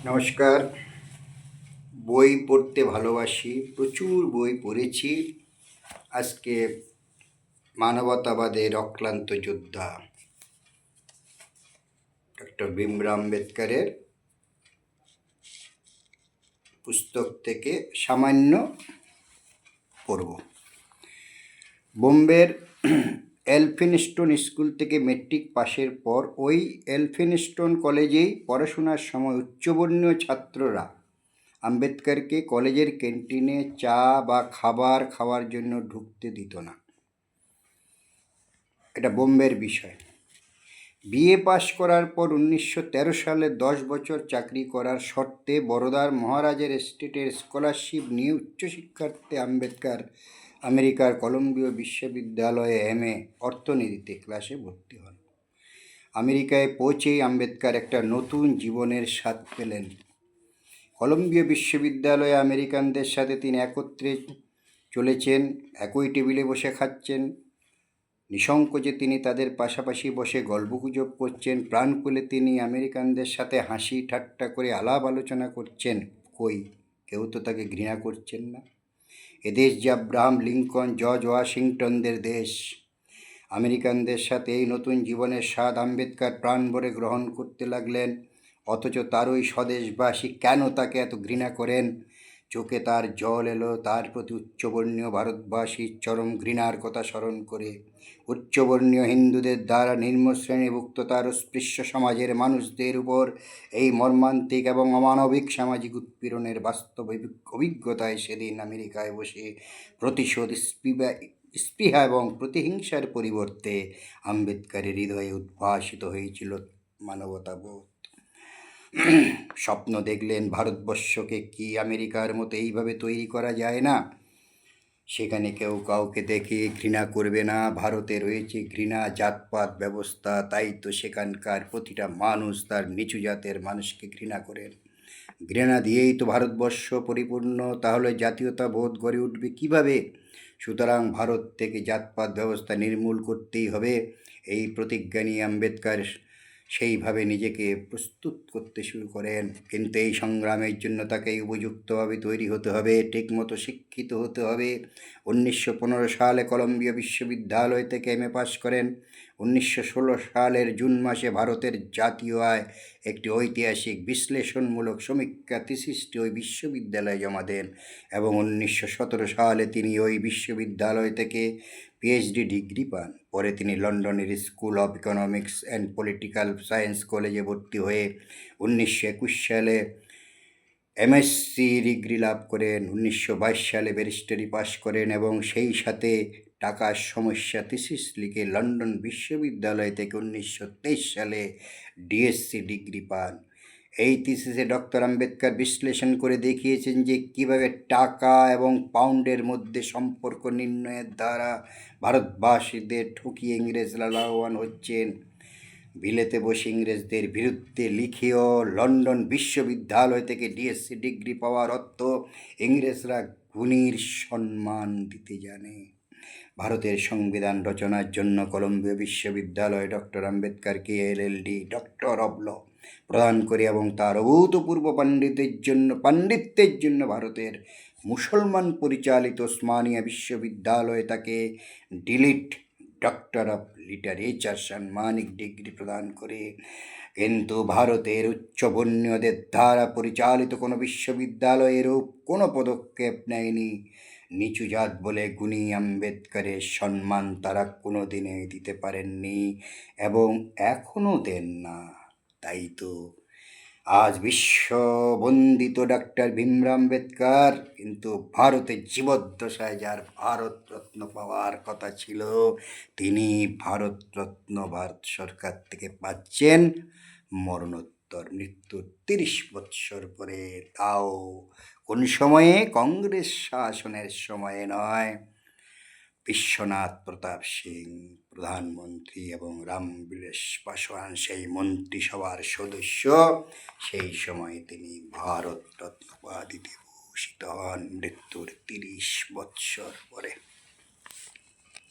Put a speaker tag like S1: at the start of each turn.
S1: নমস্কার। বই পড়তে ভালোবাসি, প্রচুর বই পড়েছি। আজকে মানবতাবাদের অক্লান্ত যোদ্ধা ডক্টর ভীমরাও আম্বেদকরের পুস্তক থেকে সামান্য পড়ব। বোম্বের এলফিনস্টোন স্কুল থেকে মেট্রিক পাশের পর ওই এলফিনস্টোন কলেজেই পড়াশোনার সময় উচ্চবর্ণীয় ছাত্ররা আম্বেদকরকে কলেজের ক্যান্টিনে চা বা খাবার খাওয়ার জন্য ঢুকতে দিত না। এটা বোম্বের বিষয়। বিএ পাশ করার পর 1913 সালে 10 বছর চাকরি করার শর্তে বরোদার মহারাজের এস্টেটের স্কলারশিপ নিয়ে উচ্চশিক্ষার্থে আম্বেদকর আমেরিকার কলম্বিয়া বিশ্ববিদ্যালয়ে এমএ অর্থনীতিতে ক্লাসে ভর্তি হন। আমেরিকায় পৌঁছেই আম্বেদকর একটা নতুন জীবনের স্বাদ পেলেন। কলম্বিয়া বিশ্ববিদ্যালয়ে আমেরিকানদের সাথে তিনি একত্রে চলেছেন, একই টেবিলে বসে খাচ্ছেন, নিঃসংকোচে তিনি তাদের পাশাপাশি বসে গল্পগুজব করছেন, প্রাণ খুলে তিনি আমেরিকানদের সাথে হাসি ঠাট্টা করে আলাপ আলোচনা করছেন। কেউ তো তাকে ঘৃণা করছেন না। এদেশ যে আব্রাহাম লিঙ্কন, জর্জ ওয়াশিংটনদের দেশ। আমেরিকানদের সাথে এই নতুন জীবনের স্বাদ আম্বেদকর প্রাণ ভরে গ্রহণ করতে লাগলেন। অথচ তার ওই স্বদেশবাসী কেন তাকে এত ঘৃণা করেন? চোখে তার জল এলো তার প্রতি উচ্চবর্ণীয় ভারতবাসীর চরম ঘৃণার কথা স্মরণ করে। উচ্চবর্ণীয় হিন্দুদের দ্বারা নিম্ন শ্রেণীভুক্ততার স্পৃশ্য সমাজের মানুষদের উপর এই মর্মান্তিক এবং অমানবিক সামাজিক উৎপীড়নের বাস্তব অভিজ্ঞতায় সেদিন আমেরিকায় বসে প্রতিশোধ স্পৃহা এবং প্রতিহিংসার পরিবর্তে আম্বেদকরের হৃদয়ে উদ্ভাসিত হয়েছিল মানবতাবোধ। স্বপ্ন দেখলেন ভারতবর্ষকে কি আমেরিকার মতো এইভাবে তৈরি করা যায় না? সেখানে কেউ কাউকে দেখে ঘৃণা করবে না। ভারতে রয়েছে ঘৃণা জাতপাত ব্যবস্থা, তাই তো সেখানকার প্রতিটা মানুষ তার নিচু জাতের মানুষকে ঘৃণা করেন। ঘৃণা দিয়েই তো ভারতবর্ষ পরিপূর্ণ, তাহলে জাতীয়তাবোধ গড়ে উঠবে কিভাবে? সুতরাং ভারত থেকে জাতপাত ব্যবস্থা নির্মূল করতেই হবে। এই প্রতিজ্ঞা নিয়ে আম্বেদকর সেইভাবে নিজেকে প্রস্তুত করতে শুরু করেন। কিন্তু এই সংগ্রামের জন্য তাকে উপযুক্তভাবে তৈরি হতে হবে, ঠিকমতো শিক্ষিত হতে হবে। 1915 সালে কলম্বিয়া বিশ্ববিদ্যালয় থেকে এমএ পাশ করেন। 1916 সালের জুন মাসে ভারতের জাতীয় আয় একটি ঐতিহাসিক বিশ্লেষণমূলক সমীক্ষা থিসিসটি ওই বিশ্ববিদ্যালয়ে জমা দেন এবং 1917 সালে তিনি ওই বিশ্ববিদ্যালয় থেকে পিএইচডি ডিগ্রি পান। পরে তিনি লন্ডনের school of economics and political science কলেজে ভর্তি হয়ে 1921 সালে এমএসসি ডিগ্রি লাভ করেন। 1922 সালে ব্যারিস্টারি পাশ করেন এবং সেই সাথে টাকার সমস্যা থিসিস লিখে লন্ডন বিশ্ববিদ্যালয় থেকে 1923 সালে ডিএসসি ডিগ্রি পান। এই থিসিসে ডক্টর আম্বেদকর বিশ্লেষণ করে দেখিয়েছেন যে কীভাবে টাকা এবং পাউন্ডের মধ্যে সম্পর্ক নির্ণয়ের দ্বারা ভারতবাসীদের ঠকিয়ে ইংরেজরা লাভবান হচ্ছেন। বিলেতে বসে ইংরেজদের বিরুদ্ধে লিখেও লন্ডন বিশ্ববিদ্যালয় থেকে ডিএসসি ডিগ্রি পাওয়ার অর্থ ইংরেজরা গুণীর সম্মান দিতে জানে। ভারতের সংবিধান রচনার জন্য কলম্বিয়া বিশ্ববিদ্যালয় ডক্টর আম্বেদকরকে এলএলডি ডক্টর অব ল প্রদান করে এবং তার অভূতপূর্ব পাণ্ডিত্যের জন্য ভারতের মুসলমান পরিচালিত ওসমানিয়া বিশ্ববিদ্যালয় তাকে ডিলিট ডক্টর অফ লিটারেচার সাম্মানিক ডিগ্রি প্রদান করে। কিন্তু ভারতের উচ্চবর্ণীয়দের দ্বারা পরিচালিত কোনো বিশ্ববিদ্যালয় এরূপ কোনো পদক্ষেপ নেয়নি। নিচু জাত বলে গুণী আম্বেদকরের সম্মান তারা কোনো দিনে দিতে পারেননি এবং এখনও দেন না। তাই তো আজ বিশ্ববন্দিত ডক্টর ভীমরাও আম্বেদকর কিন্তু ভারতের জীবদ্দশায় যার ভারতরত্ন পাওয়ার কথা ছিল, তিনি ভারতরত্ন ভারত সরকার থেকে পাচ্ছেন মরণোত্তর মৃত্যুর 30 বৎসর পরে। তাও কোন সময়ে? কংগ্রেস শাসনের সময়ে নয়। বিশ্বনাথ প্রতাপ সিং প্রধানমন্ত্রী এবং রামবিলাস পাসওয়ান সেই মন্ত্রিসভার সদস্য। সেই সময়ে তিনি ভারতরত্ন উপাধিতে ভূষিত হন মৃত্যুর 30 বৎসর পরে।